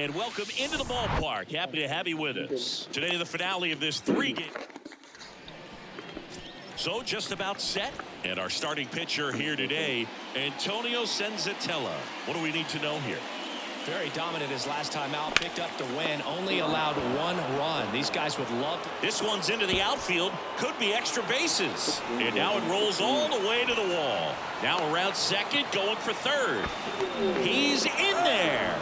And welcome into the ballpark. Happy to have you with us. Today, the finale of this 3-game. So just about set. And our starting pitcher here today, Antonio Senzatella. What do we need to know here? Very dominant his last time out. Picked up the win. Only allowed 1 run. These guys would love to. This one's into the outfield. Could be extra bases. And now it rolls all the way to the wall. Now around second, going for third. He's in there.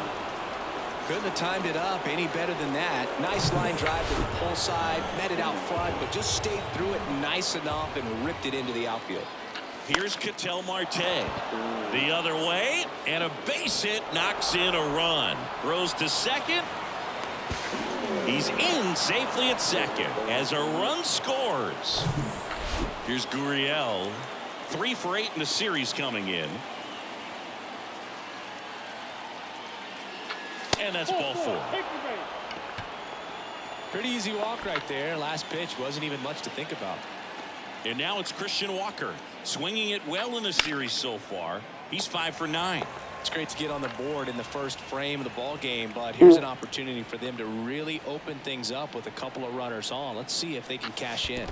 Couldn't have timed it up any better than that. Nice line drive to the pull side. Met it out front, but just stayed through it nice enough and ripped it into the outfield. Here's Ketel Marte. The other way, and a base hit knocks in a run. Throws to second. He's in safely at second as a run scores. Here's Gurriel. 3 for 8 in the series coming in. And that's ball 4. Pretty easy walk right there. Last pitch wasn't even much to think about. And now it's Christian Walker. Swinging it well in the series so far. He's 5 for 9. It's great to get on the board in the first frame of the ball game, but here's an opportunity for them to really open things up with a couple of runners on. Let's see if they can cash in.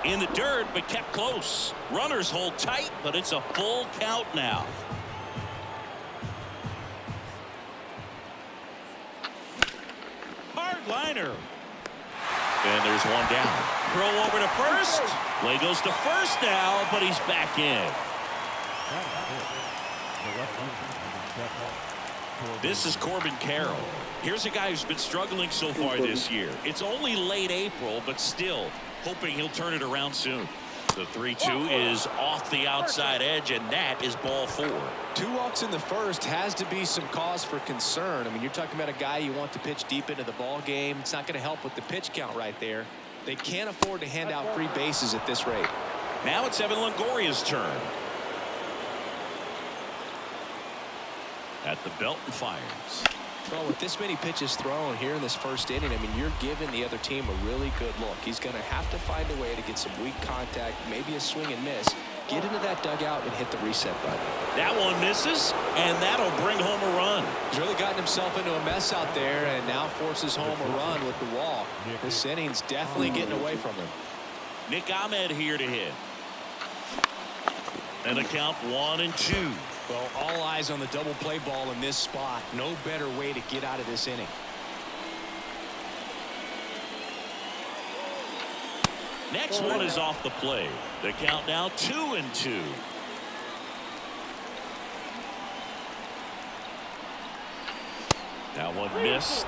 In the dirt, but kept close. Runners hold tight, but it's a full count now. Hard liner. And there's one down. Throw over to first. Play goes to first now, but he's back in. This is Corbin Carroll. Here's a guy who's been struggling so far this year. It's only late April, but still hoping he'll turn it around soon. The 3-2 is off the outside edge, and that is ball 4. 2 walks in the first has to be some cause for concern. I mean, you're talking about a guy you want to pitch deep into the ball game. It's not going to help with the pitch count right there. They can't afford to hand out free bases at this rate. Now it's Evan Longoria's turn. At the belt and fires. Well, with this many pitches thrown here in this first inning, I mean, you're giving the other team a really good look. He's going to have to find a way to get some weak contact, maybe a swing and miss, get into that dugout and hit the reset button. That one misses, and that'll bring home a run. He's really gotten himself into a mess out there and now forces home a run with the walk. This inning's definitely getting away from him. Nick Ahmed here to hit. And a count 1-2. Well, all eyes on the double play ball in this spot. No better way to get out of this inning. Next one is off the play. The count now 2-2. That one missed.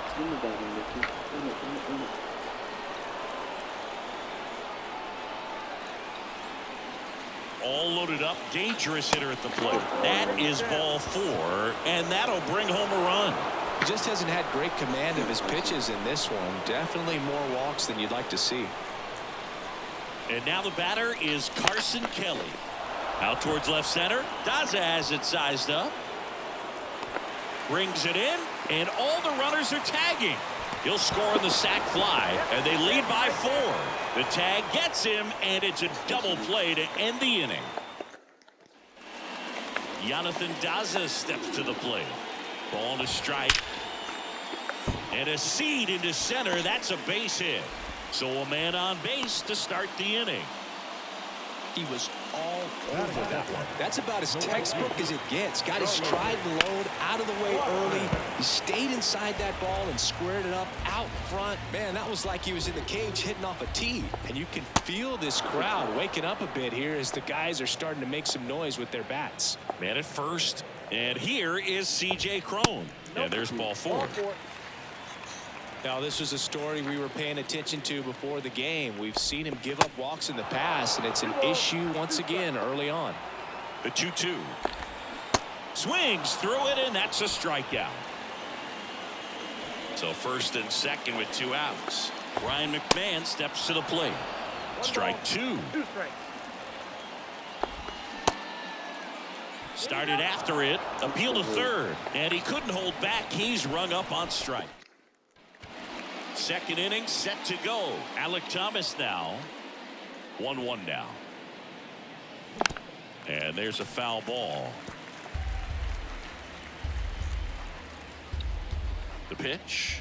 All loaded up, dangerous hitter at the plate. That is ball 4, and that'll bring home a run. He just hasn't had great command of his pitches in this one. Definitely more walks than you'd like to see. And now the batter is Carson Kelly. Out towards left center. Daza has it sized up. Brings it in, and all the runners are tagging. He'll score on the sac fly, and they lead by 4. The tag gets him, and it's a double play to end the inning. Jonathan Daza steps to the plate. Ball to strike. And a seed into center. That's a base hit. So a man on base to start the inning. He was all over that one. That's about as textbook as it gets. Got his stride and load out of the way early. He stayed inside that ball and squared it up out front. Man, that was like he was in the cage hitting off a tee. And you can feel this crowd waking up a bit here as the guys are starting to make some noise with their bats. Man at first. And here is C.J. Cron. And there's ball 4. Now, this was a story we were paying attention to before the game. We've seen him give up walks in the past, and it's an issue once again early on. The 2-2. Swings through it, and that's a strikeout. So first and second with 2 outs. Brian McMahon steps to the plate. Strike 2. Started after it. Appeal to third, and he couldn't hold back. He's rung up on strike. Second inning set to go. Alec Thomas now. 1-1 now. And there's a foul ball. The pitch.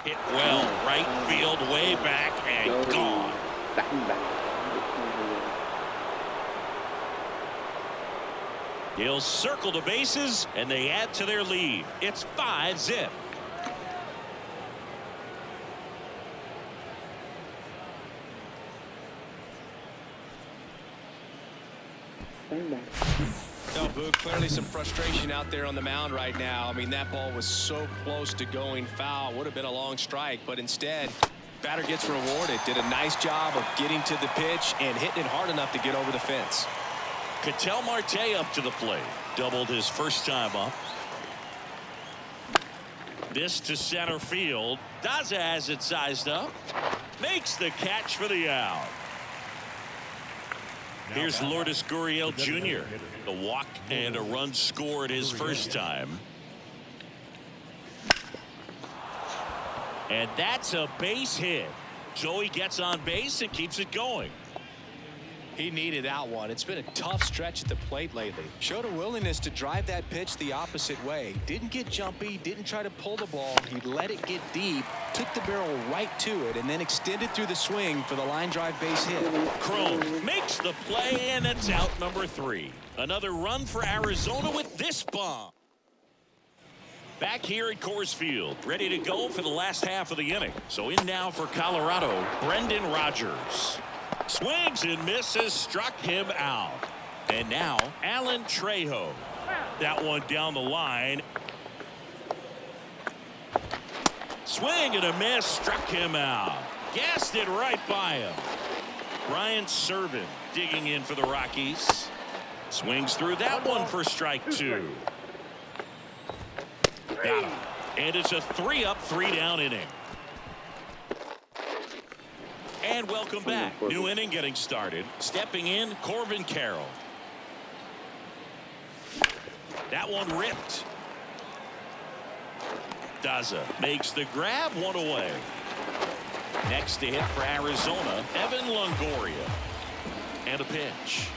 Hit well, right field, way back, and gone. He'll circle the bases, and they add to their lead. It's 5-zip. No, Boog, clearly some frustration out there on the mound right now. I mean, that ball was so close to going foul. Would have been a long strike, but instead, batter gets rewarded. Did a nice job of getting to the pitch and hitting it hard enough to get over the fence. Ketel Marte up to the plate. Doubled his first time up. This to center field. Daza has it sized up. Makes the catch for the out. Here's Lourdes Gurriel Jr. A walk and a run scored his first time. And that's a base hit. So he gets on base and keeps it going. He needed that one. It's been a tough stretch at the plate lately. Showed a willingness to drive that pitch the opposite way. Didn't get jumpy, didn't try to pull the ball. He let it get deep, took the barrel right to it, and then extended through the swing for the line drive base hit. Cron makes the play, and it's out number 3. Another run for Arizona with this bomb. Back here at Coors Field, ready to go for the last half of the inning. So in now for Colorado, Brendan Rodgers. Swings and misses, struck him out. And now Alan Trejo. That one down the line. Swing and a miss, struck him out. Gassed it right by him. Ryan Serven digging in for the Rockies. Swings through that one for strike 2. Got him. And it's a 3-up, 3-down inning. And welcome back. New inning getting started. Stepping in, Corbin Carroll. That one ripped. Daza makes the grab, one away. Next to hit for Arizona, Evan Longoria. And a pitch.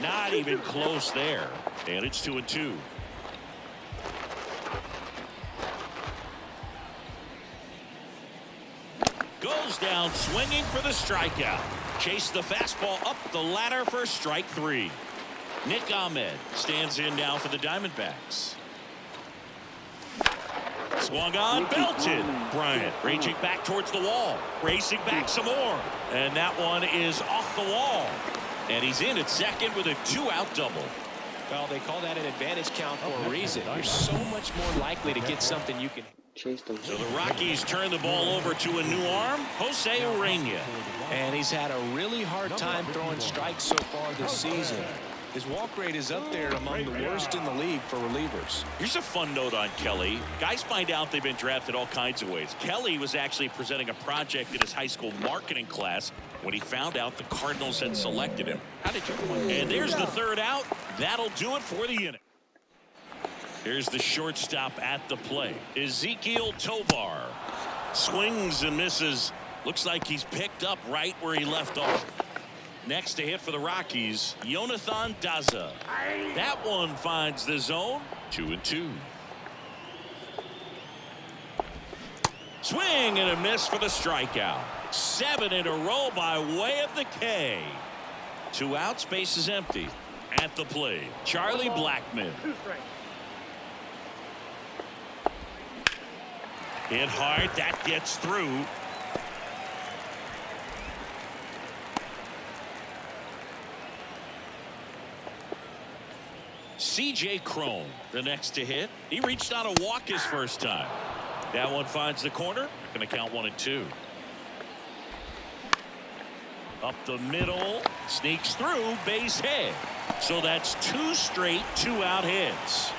Not even close there. And it's 2-2. Goes down swinging for the strikeout. Chase the fastball up the ladder for strike 3. Nick Ahmed stands in now for the Diamondbacks. Swung on, belted. Bryant reaching back towards the wall. Racing back some more. And that one is off the wall. And he's in at second with a 2-out double. Well, they call that an advantage count for a reason. You're so much more likely to get something you can. So the Rockies turn the ball over to a new arm, Jose Urena. And he's had a really hard time throwing strikes so far this season. His walk rate is up there among the worst in the league for relievers. Here's a fun note on Kelly. Guys find out they've been drafted all kinds of ways. Kelly was actually presenting a project in his high school marketing class when he found out the Cardinals had selected him. How did you find? And there's the 3rd out. That'll do it for the inning. Here's the shortstop at the plate. Ezequiel Tovar. Swings and misses. Looks like he's picked up right where he left off. Next to hit for the Rockies, Jonathan Daza. That one finds the zone. 2-2. Swing and a miss for the strikeout. 7 in a row by way of the K. 2 outs, base is empty. At the plate, Charlie Blackmon. Hit hard, that gets through. C.J. Cron, the next to hit. He reached on a walk his first time. That one finds the corner. Going to count 1-2. Up the middle, sneaks through, base hit. So that's 2 straight 2-out hits.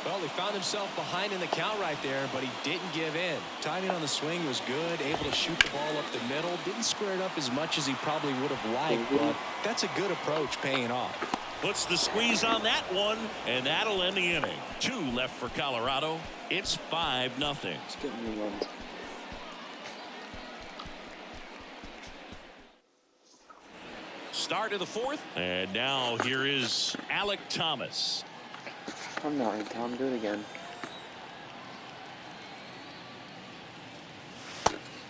Well, he found himself behind in the count right there, but he didn't give in. Timing on the swing was good, able to shoot the ball up the middle. Didn't square it up as much as he probably would have liked, but that's a good approach paying off. Puts the squeeze on that one, and that'll end the inning. 2 left for Colorado. It's 5-0. start of the fourth. And now here is Alec Thomas. I'm not going to tell him to do it again.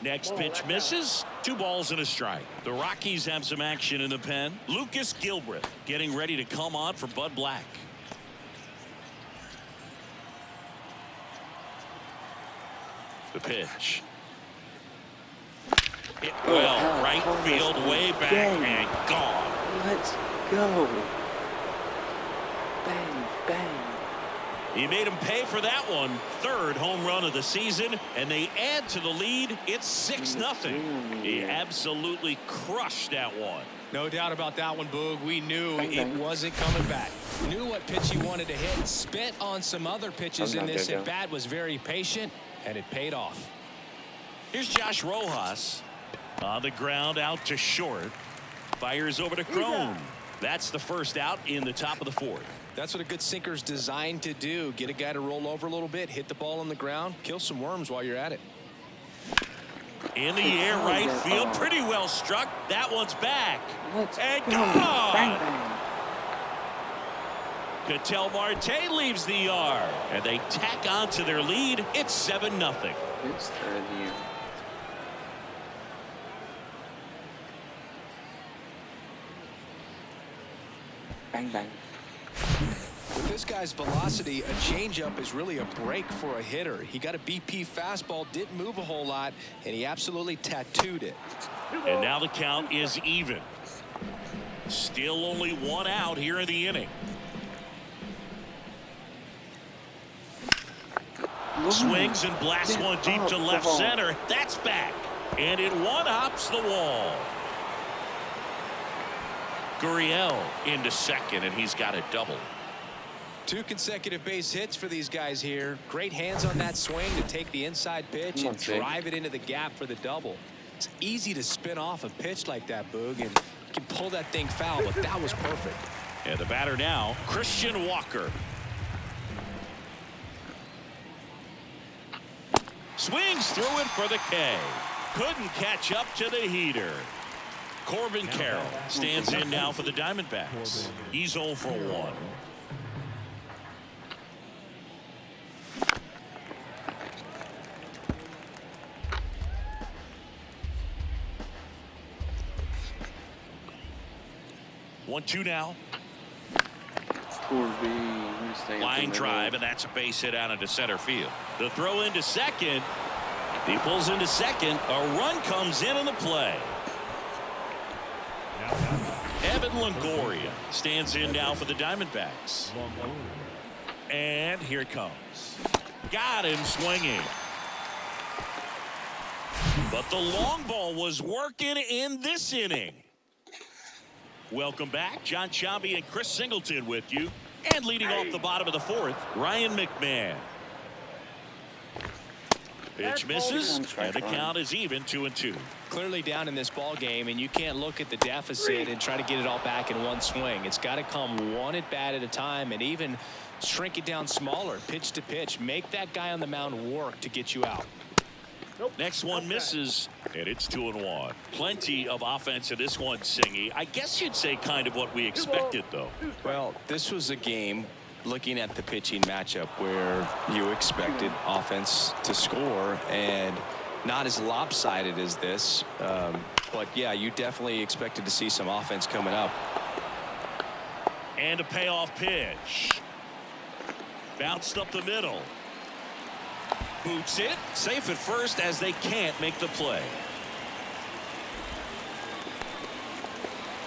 Next pitch misses. 2 balls and a strike. The Rockies have some action in the pen. Lucas Gilbreth getting ready to come on for Bud Black. The pitch. Hit well, right field, way back, and gone. Let's go. Bang, bang. He made him pay for that one. 3rd home run of the season, and they add to the lead. It's 6-0. He absolutely crushed that one. No doubt about that one, Boog. We knew it wasn't coming back. Knew what pitch he wanted to hit. Spit on some other pitches in this at bat. Was very patient, and it paid off. Here's Josh Rojas on the ground out to short. Fires over to Crone. That's the first out in the top of the 4th. That's what a good sinker's designed to do. Get a guy to roll over a little bit, hit the ball on the ground, kill some worms while you're at it. In the air, right field, pretty well struck. That one's back. And gone. Bang, bang. Ketel Marte leaves the yard, and they tack on to their lead. It's 7-0. Good start of the year. Bang, bang. With this guy's velocity, a changeup is really a break for a hitter. He got a BP fastball, didn't move a whole lot, and he absolutely tattooed it. And now the count is even. Still only 1 out here in the inning. Swings and blasts one deep to left center. That's back. And it one-hops the wall. Gurriel into second, and he's got a double. 2 consecutive base hits for these guys here. Great hands on that swing to take the inside pitch and drive it into the gap for the double. It's easy to spin off a pitch like that, Boog, and you can pull that thing foul, but that was perfect. And the batter now, Christian Walker. Swings through it for the K. Couldn't catch up to the heater. Corbin Carroll stands in now for the Diamondbacks. He's 0 for 1. One-two now. Line drive, and that's a base hit out into center field. The throw into second. He pulls into second. A run comes in on the play. Evan Longoria stands in now for the Diamondbacks. And here it comes. Got him swinging. But the long ball was working in this inning. Welcome back. John Sciambi and Chris Singleton with you. And leading off the bottom of the 4th, Ryan McMahon. Pitch misses, and the count is even 2-2. Clearly down in this ball game, and you can't look at the deficit and try to get it all back in one swing. It's got to come one at bat at a time, and even shrink it down smaller, pitch to pitch. Make that guy on the mound work to get you out. Next one misses, and it's 2-1. Plenty of offense in this one, Singy. I guess you'd say kind of what we expected, though. Well, this was a game, looking at the pitching matchup, where you expected offense to score, and not as lopsided as this. But, yeah, you definitely expected to see some offense coming up. And a payoff pitch. Bounced up the middle. Boots it. Safe at first as they can't make the play.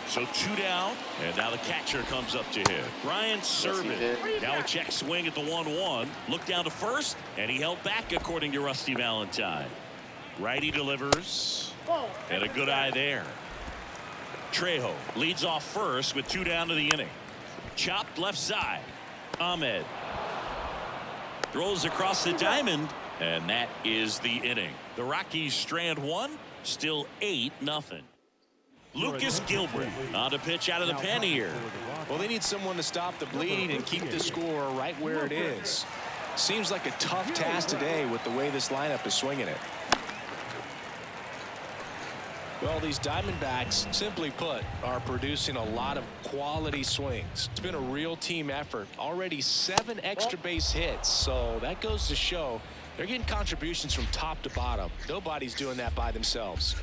So 2 down, and now the catcher comes up to hit. Brian Sermon. Now a check swing at the 1-1. Look down to first, and he held back according to Rusty Valentine. Righty delivers, and a good eye there. Trejo leads off first with 2 down to the inning. Chopped left side. Ahmed throws across the diamond, and that is the inning. The Rockies strand 1, still 8-0. Lucas Gilbreth on to pitch out of the pen here. Well, they need someone to stop the bleeding and keep the score right where it is. Seems like a tough task today with the way this lineup is swinging it. Well, these Diamondbacks, simply put, are producing a lot of quality swings. It's been a real team effort. Already 7 extra base hits, so that goes to show they're getting contributions from top to bottom. Nobody's doing that by themselves.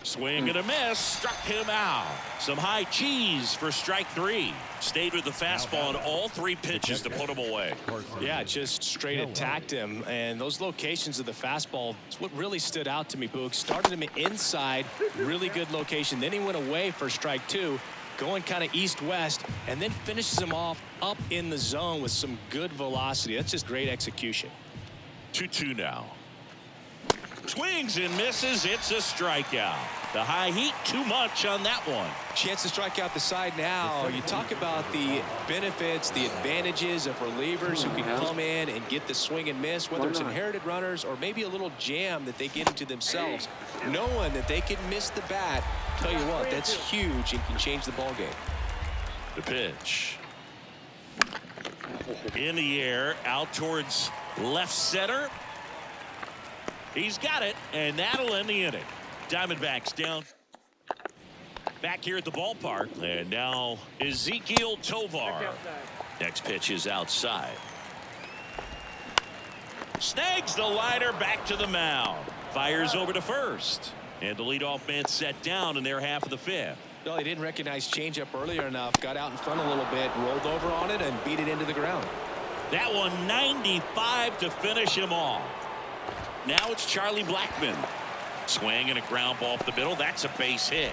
Swing and a miss, struck him out. Some high cheese for strike 3. Stayed with the fastball on all 3 pitches to put him away. Yeah, just straight attacked him. And those locations of the fastball, it's what really stood out to me, Boog. Started him inside, really good location. Then he went away for strike 2, going kind of east-west, and then finishes him off up in the zone with some good velocity. That's just great execution. 2-2 now. Swings and misses. It's a strikeout. The high heat, too much on that one. Chance to strike out the side now. You talk about the benefits, the advantages of relievers who can come in and get the swing and miss, whether it's inherited runners or maybe a little jam that they get into themselves. Knowing that they can miss the bat, tell you what, that's huge and can change the ball game. The pitch. In the air, out towards left center. He's got it, and that'll end the inning. Diamondbacks down. Back here at the ballpark, and now Ezekiel Tovar. Next pitch is outside. Snags the liner back to the mound. Fires over to first. And the leadoff man set down in their half of the 5th. Well, he didn't recognize changeup earlier enough. Got out in front a little bit, rolled over on it, and beat it into the ground. That one 95 to finish him off. Now it's Charlie Blackmon. Swing and a ground ball up the middle. That's a base hit.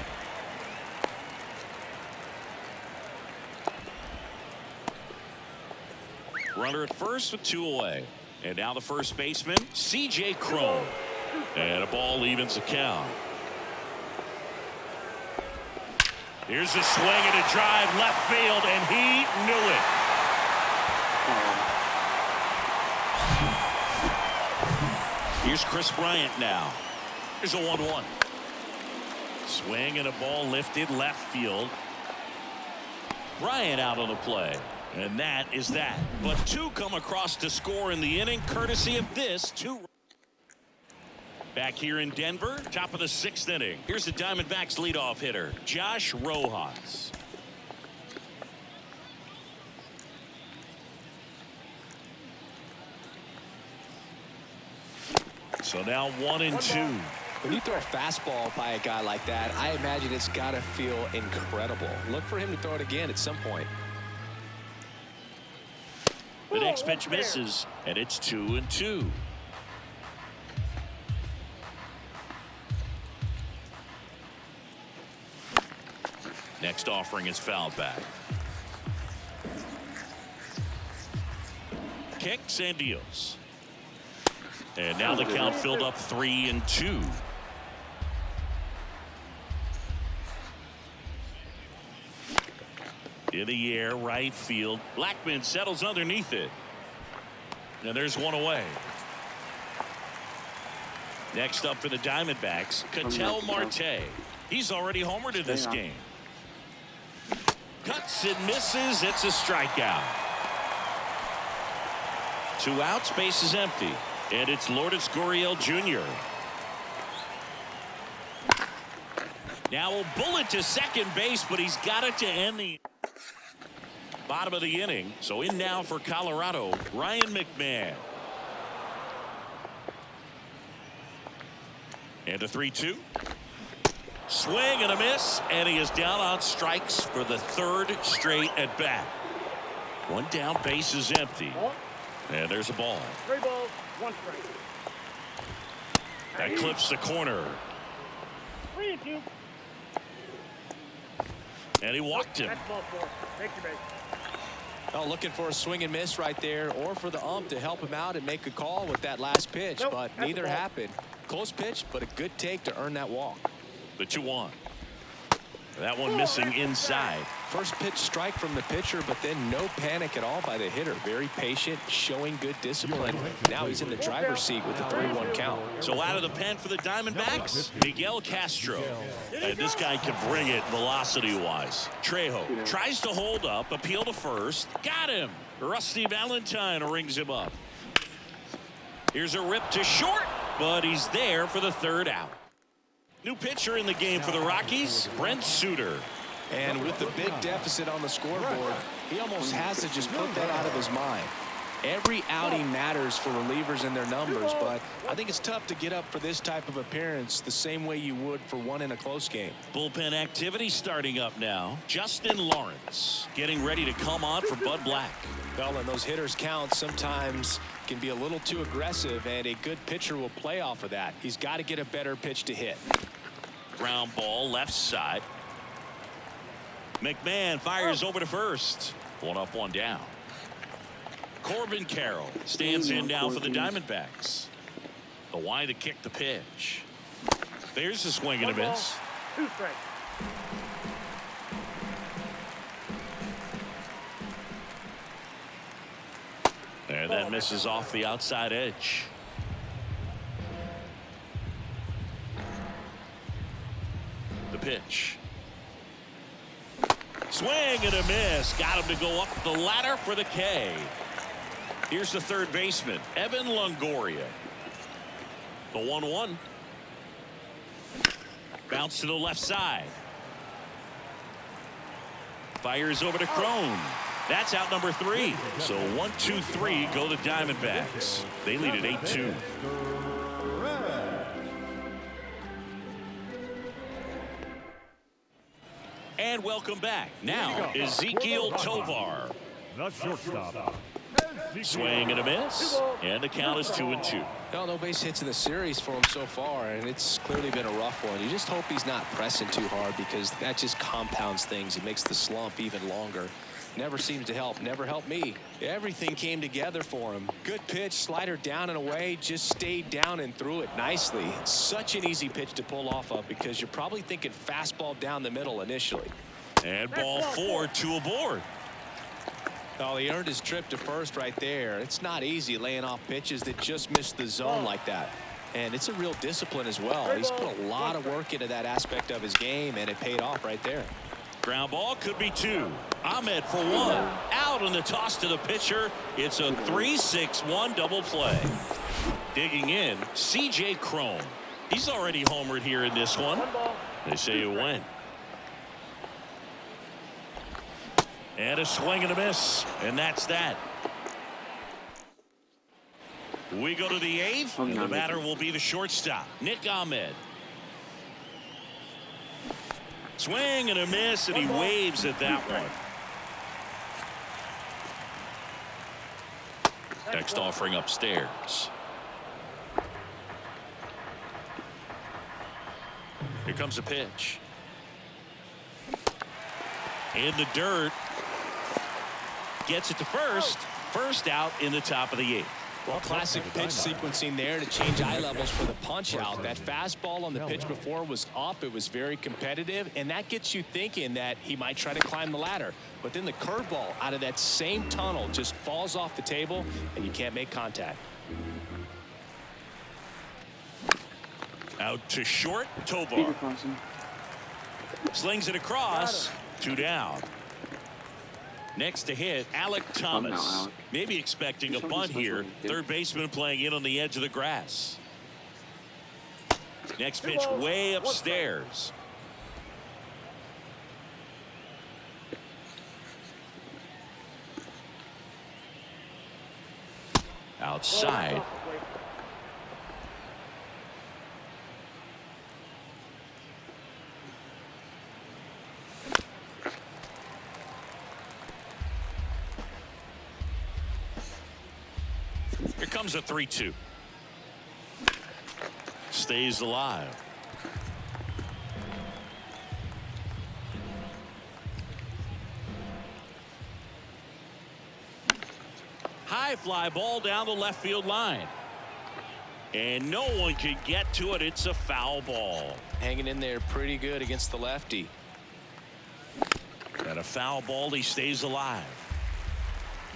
Runner at first with 2 away. And now the first baseman, C.J. Cron. And a ball evens the count. Here's a swing and a drive left field, and he knew it. Here's Chris Bryant now. Here's a 1-1. Swing and a ball lifted left field. Bryant out on the play. And that is that. But 2 come across to score in the inning, courtesy of this 2. Back here in Denver, top of the 6th inning. Here's the Diamondbacks leadoff hitter, Josh Rojas. So now 1-2. When you throw a fastball by a guy like that, I imagine it's got to feel incredible. Look for him to throw it again at some point. The next pitch misses, and it's 2-2. Next offering is fouled back. Kicks and deals. And now the count filled up 3-2. In the air, right field. Blackmon settles underneath it. And there's one away. Next up for the Diamondbacks, Ketel Marte. He's already homered in this game. Cuts and misses. It's a strikeout. 2 outs, base is empty. And it's Lourdes Gurriel Jr. Now a bullet to second base, but he's got it to end the bottom of the inning. So in now for Colorado, Ryan McMahon. And a 3-2. Swing and a miss, and he is down on strikes for the 3rd straight at bat. 1 down, base is empty. And there's a ball. 3 balls, 1 strike. That clips the corner. 3-2. And he walked him. That's ball 4. Take your base. Oh, looking for a swing and miss right there, or for the ump to help him out and make a call with that last pitch, Nope, but neither happened. Close pitch, but a good take to earn that walk. The 2-1. That one missing inside. First pitch strike from the pitcher, but then no panic at all by the hitter. Very patient, showing good discipline. Now he's in the driver's seat with the 3-1 count. So out of the pen for the Diamondbacks, Miguel Castro. And this guy can bring it velocity-wise. Trejo tries to hold up, appeal to first. Got him. Rusty Valentine rings him up. Here's a rip to short, but he's there for the 3rd out. New pitcher in the game for the Rockies, Brent Suter. And with the big deficit on the scoreboard, he almost has to just put that out of his mind. Every outing matters for relievers and their numbers, but I think it's tough to get up for this type of appearance the same way you would for one in a close game. Bullpen activity starting up now. Justin Lawrence getting ready to come on for Bud Black. Well, and those hitters count sometimes can be a little too aggressive, and a good pitcher will play off of that. He's got to get a better pitch to hit. Ground ball left side. McMahon fires over to first. One up, one down. Corbin Carroll stands in now for the Diamondbacks. The wide to kick the pitch. There's a swing and a miss. 2 strikes. And that misses off the outside edge. The pitch. Swing and a miss. Got him to go up the ladder for the K. Here's the third baseman, Evan Longoria. The 1-1. Bounce to the left side. Fires over to Crone. That's out number 3. So 1-2-3 go the Diamondbacks. They lead at 8-2. And welcome back. Now Ezequiel Tovar. The shortstop. Swing and a miss. And the count is 2-2. No base hits in the series for him so far, and it's clearly been a rough one. You just hope he's not pressing too hard, because that just compounds things. It makes the slump even longer. Never seems to help. Never helped me. Everything came together for him. Good pitch, slider down and away, just stayed down and threw it nicely. It's such an easy pitch to pull off of, because you're probably thinking fastball down the middle initially. And ball 4, 2 aboard. Oh, he earned his trip to first right there. It's not easy laying off pitches that just miss the zone like that. And it's a real discipline as well. He's put a lot of work into that aspect of his game, and it paid off right there. Ground ball could be 2. Ahmed for 1. Out on the toss to the pitcher. It's a 3-6-1 double play. Digging in, C.J. Crone. He's already homered here in this one. They say it went. And a swing and a miss. And that's that. We go to the 8th. The batter will be the shortstop, Nick Ahmed. Swing and a miss, and he waves at that one. Next offering upstairs. Here comes a pitch. In the dirt. Gets it to first. First out in the top of the 8th. Well, classic pitch sequencing there to change eye levels for the punch out. That fastball on the pitch before was up. It was very competitive, and that gets you thinking that he might try to climb the ladder. But then the curveball out of that same tunnel just falls off the table, and you can't make contact. Out to short, Tovar. Slings it across. 2 down. Next to hit, Alec Thomas. Maybe expecting a bunt here. Third baseman playing in on the edge of the grass. Next pitch way upstairs. Outside. Here comes a 3-2. Stays alive. High fly ball down the left field line. And no one can get to it. It's a foul ball. Hanging in there pretty good against the lefty. And a foul ball. He stays alive.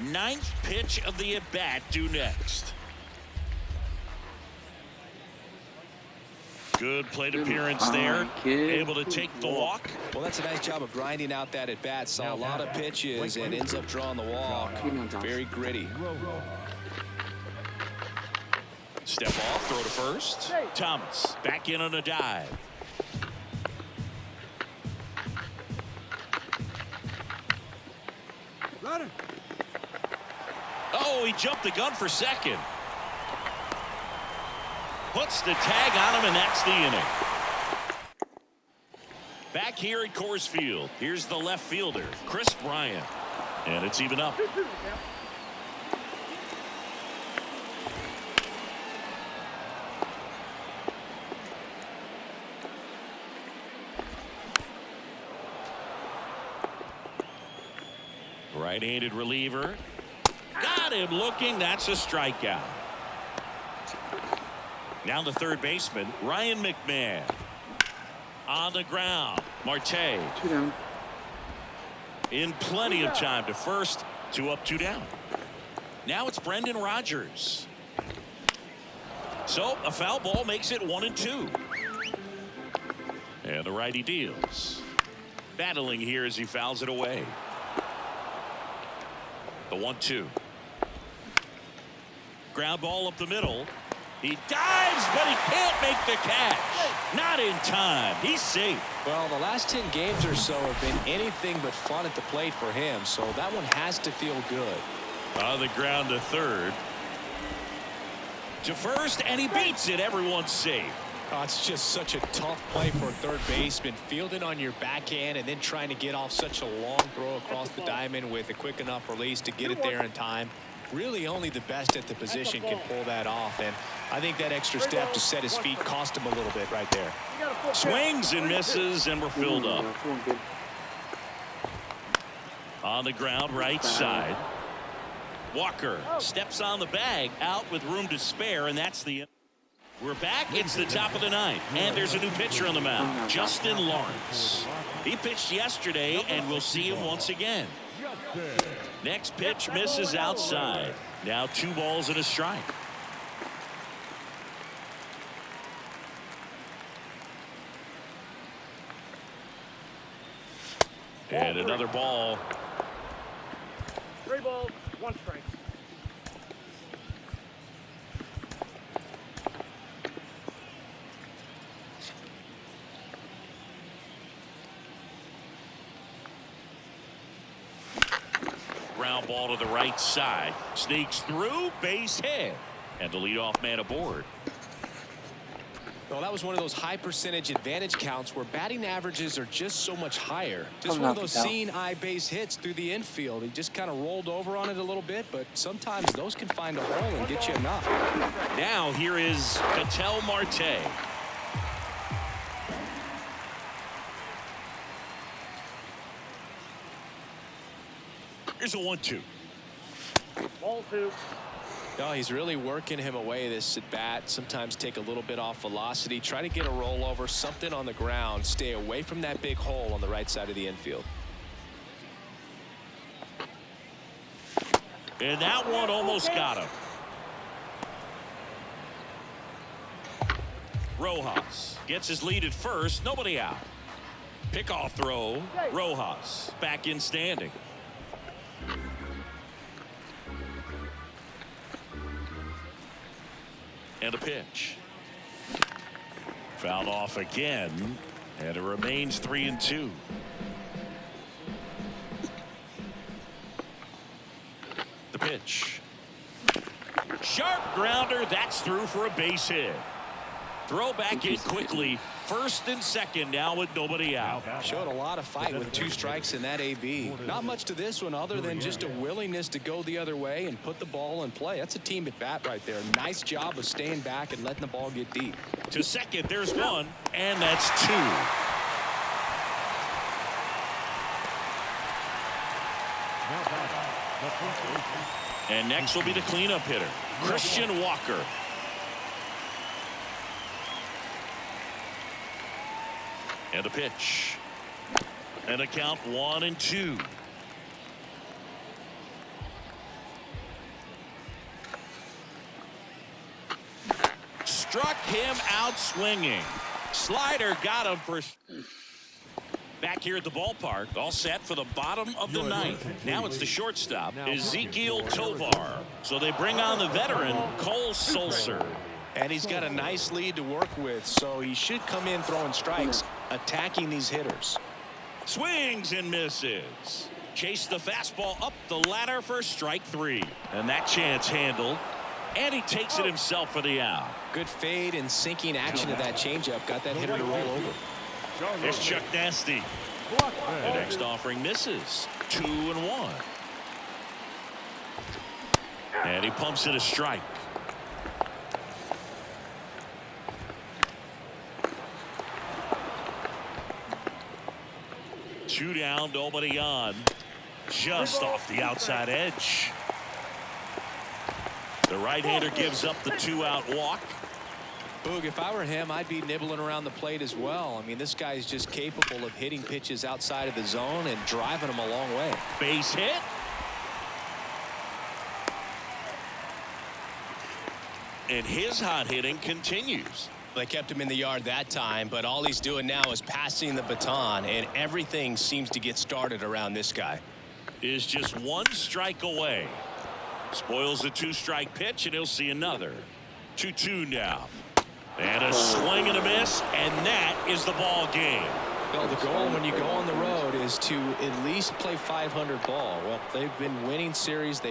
9th pitch of the at-bat due next. Good plate appearance there. Able to take the walk. Well, that's a nice job of grinding out that at-bat. Saw a lot of pitches and ends up drawing the walk. Very gritty. Step off, throw to first. Thomas back in on a dive. Runner. Oh, he jumped the gun for second. Puts the tag on him, and that's the inning. Back here at Coors Field, here's the left fielder, Chris Bryant. And it's even up. 2-2 now. Right-handed reliever. Got him looking. That's a strikeout. Now the third baseman, Ryan McMahon. On the ground, Marte. 2 down. In plenty of time to first. 2 up, 2 down. Now it's Brendan Rodgers. So a foul ball makes it 1-2. And the righty deals. Battling here as he fouls it away. The 1-2. Ground ball up the middle. He dives, but he can't make the catch. Not in time. He's safe. Well, the last 10 games or so have been anything but fun at the plate for him, so that one has to feel good. On the ground to third. To first, and he beats it. Everyone's safe. Oh, it's just such a tough play for a third baseman. Fielding on your backhand and then trying to get off such a long throw across the diamond with a quick enough release to get it there in time. Really only the best at the position can pull that off, and I think that extra step to set his feet cost him a little bit right there. Swings and misses, and we're filled up. On the ground, right side. Walker steps on the bag, out with room to spare, and that's the... We're back. It's the top of the ninth, and there's a new pitcher on the mound, Justin Lawrence. He pitched yesterday, and we'll see him once again. Next pitch misses outside. Now 2 balls and a strike. And another ball. 3 balls, 1 strike. Ground ball to the right side. Sneaks through, base hit. And the leadoff man aboard. Well, that was one of those high percentage advantage counts where batting averages are just so much higher. Just one of those seeing eye base hits through the infield. He just kind of rolled over on it a little bit, but sometimes those can find a hole and get you enough. Now here is Ketel Marte. Here's a 1-2. Ball 2. No, he's really working him away this at bat. Sometimes take a little bit off velocity. Try to get a rollover, something on the ground. Stay away from that big hole on the right side of the infield. And that one almost got him. Rojas gets his lead at first. Nobody out. Pickoff throw. Rojas back in standing. And a pitch. Fouled off again, and it remains 3-2. The pitch. Sharp grounder. That's through for a base hit. Throw back in quickly. First and second now with nobody out. Showed a lot of fight with 2 strikes in that AB. Not much to this one other than just a willingness to go the other way and put the ball in play. That's a team at bat right there. Nice job of staying back and letting the ball get deep. To second, there's 1, and that's 2. And next will be the cleanup hitter, Christian Walker. And a pitch. And a count 1-2. Struck him out swinging. Slider got him for... Back here at the ballpark, all set for the bottom of the ninth. Now it's the shortstop, Ezekiel Tovar. So they bring on the veteran, Cole Sulser. And he's got a nice lead to work with, so he should come in throwing strikes, attacking these hitters. Swings and misses. Chase the fastball up the ladder for strike 3. And that chance handled. And he takes it himself for the out. Good fade and sinking action of that changeup. Got that hitter to roll over. Here's Chuck Nasty. The next offering misses. 2-1. And he pumps it a strike. Two down, nobody on. Just off the outside edge. The right-hander gives up the 2-out walk. Boog, if I were him, I'd be nibbling around the plate as well. I mean, this guy's just capable of hitting pitches outside of the zone and driving them a long way. Base hit. And his hot hitting continues. They kept him in the yard that time, but all he's doing now is passing the baton, and everything seems to get started around this guy. Is just 1 strike away. Spoils a 2-strike pitch, and he'll see another. 2-2 now. And a swing and a miss, and that is the ball game. Well, the goal when you go on the road is to at least play 500 ball. Well, they've been winning series.